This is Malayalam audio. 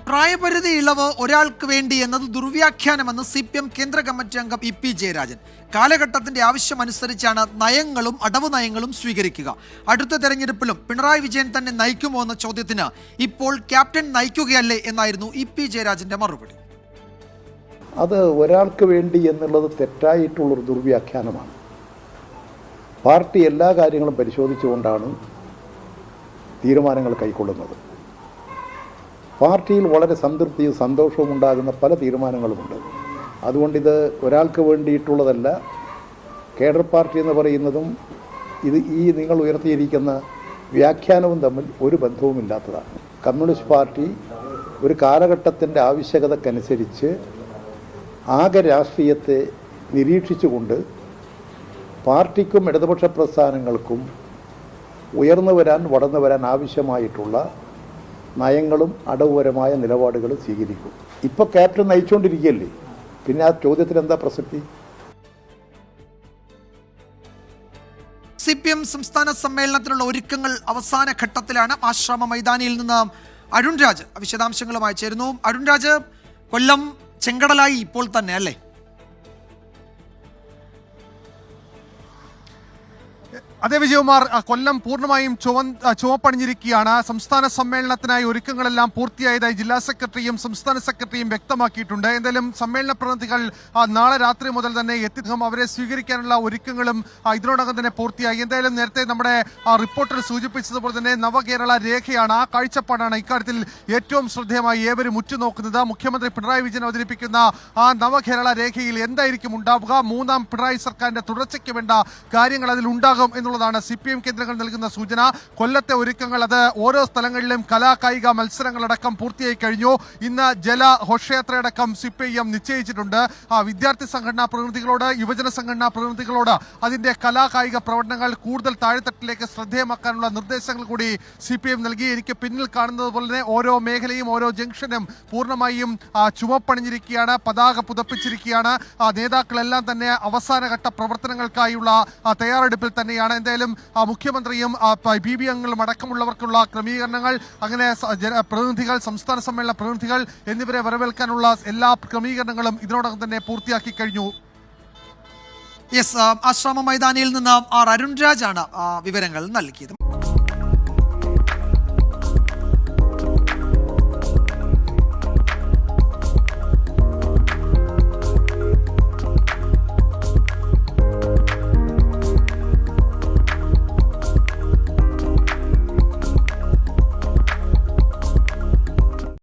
പ്രായപരിധി ഇളവ് ഒരാൾക്ക് വേണ്ടി എന്നത് ദുർവ്യാഖ്യാനമെന്ന് CPM കേന്ദ്ര കമ്മിറ്റി അംഗം EP ജയരാജൻ. കാലഘട്ടത്തിന്റെ ആവശ്യമനുസരിച്ചാണ് നയങ്ങളും അടവ് നയങ്ങളും സ്വീകരിക്കുക. അടുത്ത തെരഞ്ഞെടുപ്പിലും പിണറായി വിജയൻ തന്നെ നയിക്കുമോ എന്ന ചോദ്യത്തിന് ഇപ്പോൾ ക്യാപ്റ്റൻ നയിക്കുകയല്ലേ എന്നായിരുന്നു EP ജയരാജന്റെ മറുപടി. അത് ഒരാൾക്ക് വേണ്ടി എന്നുള്ളത് തെറ്റായിട്ടുള്ളൊരു ദുർവ്യാഖ്യാനമാണ്. പാർട്ടി എല്ലാ കാര്യങ്ങളും പരിശോധിച്ചുകൊണ്ടാണ് തീരുമാനങ്ങൾ കൈക്കൊള്ളുന്നത്. പാർട്ടിയിൽ വളരെ സംതൃപ്തിയും സന്തോഷവും ഉണ്ടാകുന്ന പല തീരുമാനങ്ങളുമുണ്ട്. അതുകൊണ്ടിത് ഒരാൾക്ക് വേണ്ടിയിട്ടുള്ളതല്ല. കേഡർ പാർട്ടി എന്ന് പറയുന്നതും നിങ്ങൾ ഉയർത്തിയിരിക്കുന്ന വ്യാഖ്യാനവും തമ്മിൽ ഒരു ബന്ധവുമില്ലാത്തതാണ്. കമ്മ്യൂണിസ്റ്റ് പാർട്ടി ഒരു കാലഘട്ടത്തിൻ്റെ ആവശ്യകതക്കനുസരിച്ച് ആകെ രാഷ്ട്രീയത്തെ നിരീക്ഷിച്ചുകൊണ്ട് പാർട്ടിക്കും ഇടതുപക്ഷ പ്രസ്ഥാനങ്ങൾക്കും ഉയർന്നു വരാൻ വളർന്നു വരാൻ ആവശ്യമായിട്ടുള്ള നയങ്ങളും അടവുപരമായ നിലപാടുകളും സ്വീകരിക്കും. ഇപ്പോൾ ക്യാപ്റ്റൻ നയിച്ചുകൊണ്ടിരിക്കുകയല്ലേ, പിന്നെ ആ ചോദ്യത്തിന് എന്താ പ്രസക്തി? CPM സംസ്ഥാന സമ്മേളനത്തിനുള്ള ഒരുക്കങ്ങൾ അവസാന ഘട്ടത്തിലാണ്. ആശ്രമ മൈതാനിയിൽ നിന്ന് അരുൺ രാജ് വിശദാംശങ്ങളുമായി ചേരുന്നു. അരുൺ രാജ്, കൊല്ലം ചെങ്കടലായി ഇപ്പോൾ തന്നെ അല്ലേ? അതെ വിജയകുമാർ, കൊല്ലം പൂർണ്ണമായും ചുവപ്പണിഞ്ഞിരിക്കുകയാണ്. സംസ്ഥാന സമ്മേളനത്തിനായി ഒരുക്കങ്ങളെല്ലാം പൂർത്തിയായതായി ജില്ലാ സെക്രട്ടറിയും സംസ്ഥാന സെക്രട്ടറിയും വ്യക്തമാക്കിയിട്ടുണ്ട്. എന്തായാലും സമ്മേളന പ്രതിനിധികൾ നാളെ രാത്രി മുതൽ തന്നെ എത്തിക്കും. അവരെ സ്വീകരിക്കാനുള്ള ഒരുക്കങ്ങളും ഇതിനോടകം തന്നെ പൂർത്തിയായി. എന്തായാലും നേരത്തെ നമ്മുടെ റിപ്പോർട്ടിൽ സൂചിപ്പിച്ചതുപോലെ തന്നെ നവകേരള രേഖയാണ്, ആ കാഴ്ചപ്പാടാണ് ഇക്കാര്യത്തിൽ ഏറ്റവും ശ്രദ്ധേയമായി ഏവരും ഉറ്റുനോക്കുന്നത്. മുഖ്യമന്ത്രി പിണറായി വിജയൻ അവതരിപ്പിക്കുന്ന ആ നവകേരള രേഖയിൽ എന്തായിരിക്കും ഉണ്ടാവുക? മൂന്നാം പിണറായി സർക്കാരിന്റെ തുടർച്ചയ്ക്ക് വേണ്ട കാര്യങ്ങൾ അതിൽ ഉണ്ടാകും എന്നുള്ളതാണ് CPM കേന്ദ്രങ്ങൾ നൽകുന്ന സൂചന. കൊല്ലത്തെ ഒരുക്കങ്ങൾ അത് ഓരോ സ്ഥലങ്ങളിലും കലാകായിക മത്സരങ്ങളടക്കം പൂർത്തിയായി കഴിഞ്ഞു. ഇന്ന് ഘോഷയാത്രയടക്കം CPIM നിശ്ചയിച്ചിട്ടുണ്ട്. വിദ്യാർത്ഥി സംഘടനാ പ്രതിനിധികളോട്, യുവജന സംഘടനാ പ്രതിനിധികളോട് അതിന്റെ കലാകായിക പ്രവർത്തനങ്ങൾ കൂടുതൽ താഴെത്തട്ടിലേക്ക് ശ്രദ്ധേയമാക്കാനുള്ള നിർദ്ദേശങ്ങൾ കൂടി CPIM നൽകി. എനിക്ക് പിന്നിൽ കാണുന്നത് പോലെ തന്നെ ഓരോ മേഖലയും ഓരോ ജംഗ്ഷനും പൂർണ്ണമായും ചുവപ്പണിഞ്ഞിരിക്കുകയാണ്, പതാക പുതപ്പിച്ചിരിക്കുകയാണ്. നേതാക്കളെല്ലാം തന്നെ അവസാനഘട്ട പ്രവർത്തനങ്ങൾക്കായുള്ള തയ്യാറെടുപ്പിൽ തന്നെയാണ്. എന്തായാലും മുഖ്യമന്ത്രിയും PB അംഗങ്ങളും അടക്കമുള്ളവർക്കുള്ള ക്രമീകരണങ്ങൾ, അങ്ങനെ പ്രതിനിധികൾ, സംസ്ഥാന സമ്മേളന പ്രതിനിധികൾ എന്നിവരെ വരവേൽക്കാനുള്ള എല്ലാ ക്രമീകരണങ്ങളും ഇതിനോടകം തന്നെ പൂർത്തിയാക്കി കഴിഞ്ഞു. ആശ്രമ മൈതാനിയിൽ നിന്ന് അരുൺ രാജാണ് വിവരങ്ങൾ നൽകിയത്.